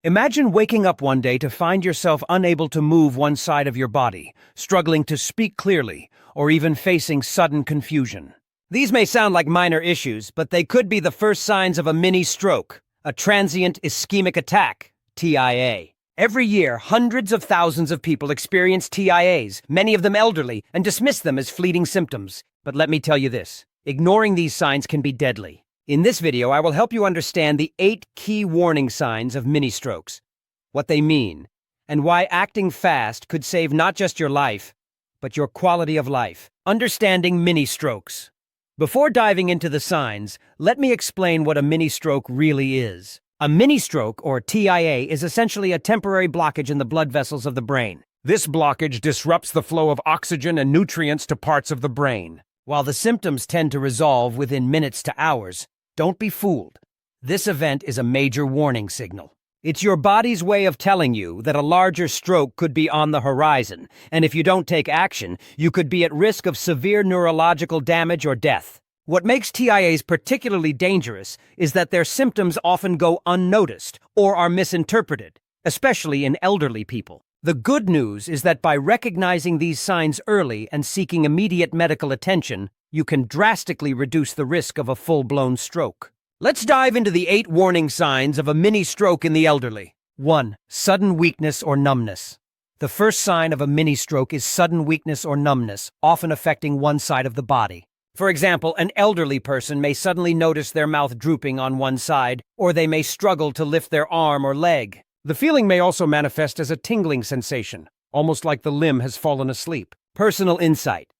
Imagine waking up one day to find yourself unable to move one side of your body, struggling to speak clearly, or even facing sudden confusion. These may sound like minor issues, but they could be the first signs of a mini stroke, a transient ischemic attack, TIA. Every year, hundreds of thousands of people experience TIAs, many of them elderly, and dismiss them as fleeting symptoms. But let me tell you this, ignoring these signs can be deadly. In this video, I will help you understand the 8 key warning signs of mini-strokes, what they mean, and why acting fast could save not just your life, but your quality of life. Understanding mini-strokes. Before diving into the signs, let me explain what a mini-stroke really is. A mini-stroke, or TIA, is essentially a temporary blockage in the blood vessels of the brain. This blockage disrupts the flow of oxygen and nutrients to parts of the brain. While the symptoms tend to resolve within minutes to hours, don't be fooled. This event is a major warning signal. It's your body's way of telling you that a larger stroke could be on the horizon, and if you don't take action, you could be at risk of severe neurological damage or death. What makes TIAs particularly dangerous is that their symptoms often go unnoticed or are misinterpreted, especially in elderly people. The good news is that by recognizing these signs early and seeking immediate medical attention, you can drastically reduce the risk of a full-blown stroke. Let's dive into the 8 warning signs of a mini-stroke in the elderly. 1. Sudden weakness or numbness. The first sign of a mini-stroke is sudden weakness or numbness, often affecting one side of the body. For example, an elderly person may suddenly notice their mouth drooping on one side, or they may struggle to lift their arm or leg. The feeling may also manifest as a tingling sensation, almost like the limb has fallen asleep. Personal insight.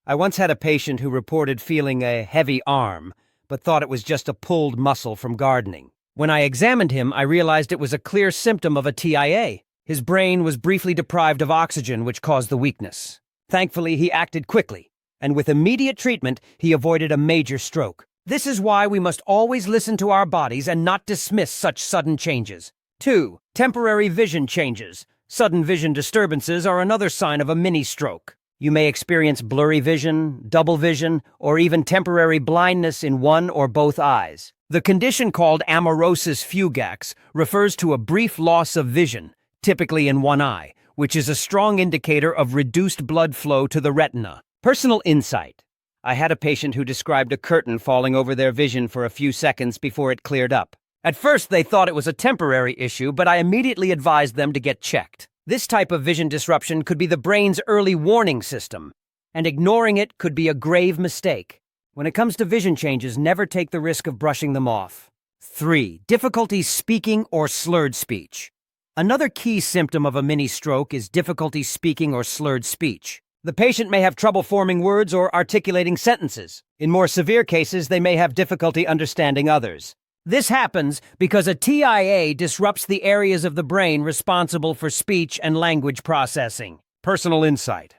I once had a patient who reported feeling a heavy arm, but thought it was just a pulled muscle from gardening. When I examined him, I realized it was a clear symptom of a TIA. His brain was briefly deprived of oxygen, which caused the weakness. Thankfully, he acted quickly, and with immediate treatment, he avoided a major stroke. This is why we must always listen to our bodies and not dismiss such sudden changes. 2. Temporary vision changes. Sudden vision disturbances are another sign of a mini-stroke. You may experience blurry vision, double vision, or even temporary blindness in one or both eyes. The condition called amaurosis fugax refers to a brief loss of vision, typically in one eye, which is a strong indicator of reduced blood flow to the retina. Personal insight. I had a patient who described a curtain falling over their vision for a few seconds before it cleared up. At first, they thought it was a temporary issue, but I immediately advised them to get checked. This type of vision disruption could be the brain's early warning system, and ignoring it could be a grave mistake. When it comes to vision changes, never take the risk of brushing them off. 3. Difficulty speaking or slurred speech. Another key symptom of a mini-stroke is difficulty speaking or slurred speech. The patient may have trouble forming words or articulating sentences. In more severe cases, they may have difficulty understanding others. This happens because a TIA disrupts the areas of the brain responsible for speech and language processing. Personal insight.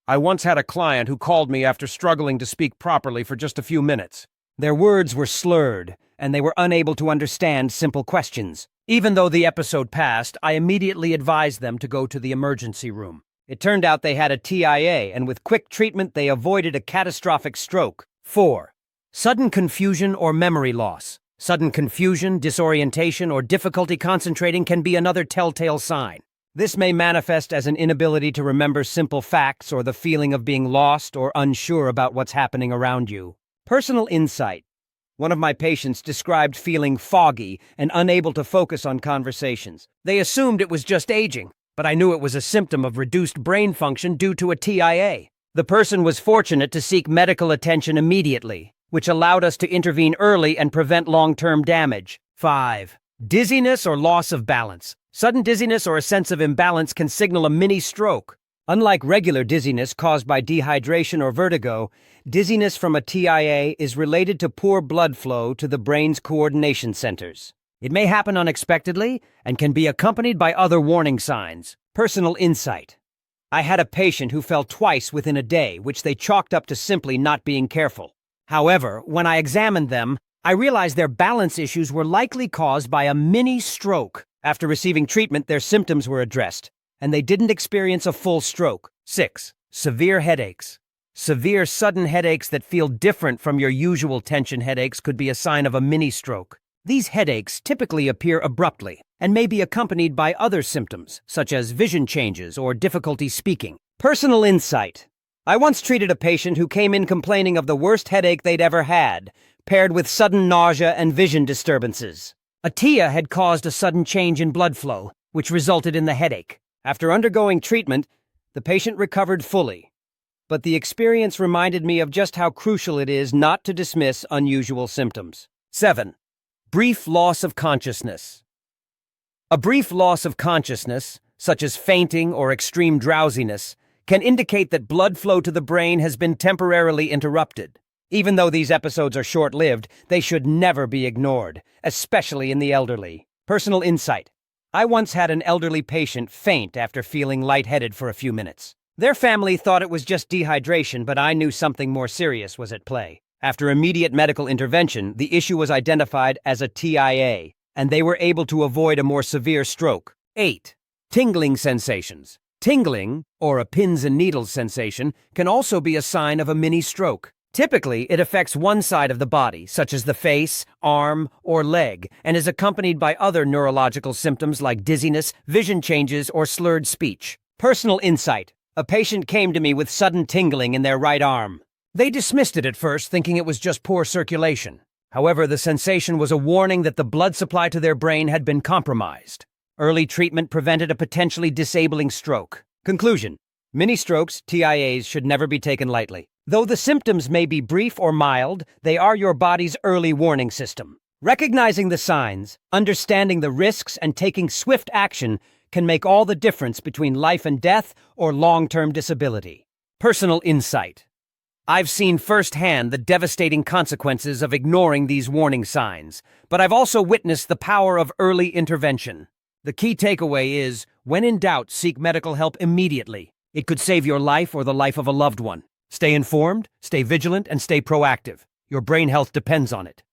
I once had a client who called me after struggling to speak properly for just a few minutes. Their words were slurred, and they were unable to understand simple questions. Even though the episode passed, I immediately advised them to go to the emergency room. It turned out they had a TIA, and with quick treatment, they avoided a catastrophic stroke. 4. Sudden confusion or memory loss. Sudden confusion, disorientation, or difficulty concentrating can be another telltale sign. This may manifest as an inability to remember simple facts or the feeling of being lost or unsure about what's happening around you. Personal insight. One of my patients described feeling foggy and unable to focus on conversations. They assumed it was just aging, but I knew it was a symptom of reduced brain function due to a TIA. The person was fortunate to seek medical attention immediately, which allowed us to intervene early and prevent long-term damage. 5. Dizziness or loss of balance. Sudden dizziness or a sense of imbalance can signal a mini-stroke. Unlike regular dizziness caused by dehydration or vertigo, dizziness from a TIA is related to poor blood flow to the brain's coordination centers. It may happen unexpectedly and can be accompanied by other warning signs. Personal insight. I had a patient who fell twice within a day, which they chalked up to simply not being careful. However, when I examined them, I realized their balance issues were likely caused by a mini-stroke. After receiving treatment, their symptoms were addressed, and they didn't experience a full stroke. 6. Severe headaches. Severe sudden headaches that feel different from your usual tension headaches could be a sign of a mini-stroke. These headaches typically appear abruptly and may be accompanied by other symptoms, such as vision changes or difficulty speaking. Personal insight. I once treated a patient who came in complaining of the worst headache they'd ever had, paired with sudden nausea and vision disturbances. A TIA had caused a sudden change in blood flow, which resulted in the headache. After undergoing treatment, the patient recovered fully. But the experience reminded me of just how crucial it is not to dismiss unusual symptoms. 7. Brief loss of consciousness. A brief loss of consciousness, such as fainting or extreme drowsiness, can indicate that blood flow to the brain has been temporarily interrupted. Even though these episodes are short-lived, they should never be ignored, especially in the elderly. Personal insight. I once had an elderly patient faint after feeling lightheaded for a few minutes. Their family thought it was just dehydration, but I knew something more serious was at play. After immediate medical intervention, the issue was identified as a TIA, and they were able to avoid a more severe stroke. 8. Tingling sensations. Tingling, or a pins and needles sensation, can also be a sign of a mini-stroke. Typically, it affects one side of the body, such as the face, arm, or leg, and is accompanied by other neurological symptoms like dizziness, vision changes, or slurred speech. Personal insight. A patient came to me with sudden tingling in their right arm. They dismissed it at first, thinking it was just poor circulation. However, the sensation was a warning that the blood supply to their brain had been compromised. Early treatment prevented a potentially disabling stroke. Conclusion. Mini-strokes, TIAs, should never be taken lightly. Though the symptoms may be brief or mild, they are your body's early warning system. Recognizing the signs, understanding the risks, and taking swift action can make all the difference between life and death or long-term disability. Personal insight. I've seen firsthand the devastating consequences of ignoring these warning signs, but I've also witnessed the power of early intervention. The key takeaway is, when in doubt, seek medical help immediately. It could save your life or the life of a loved one. Stay informed, stay vigilant, and stay proactive. Your brain health depends on it.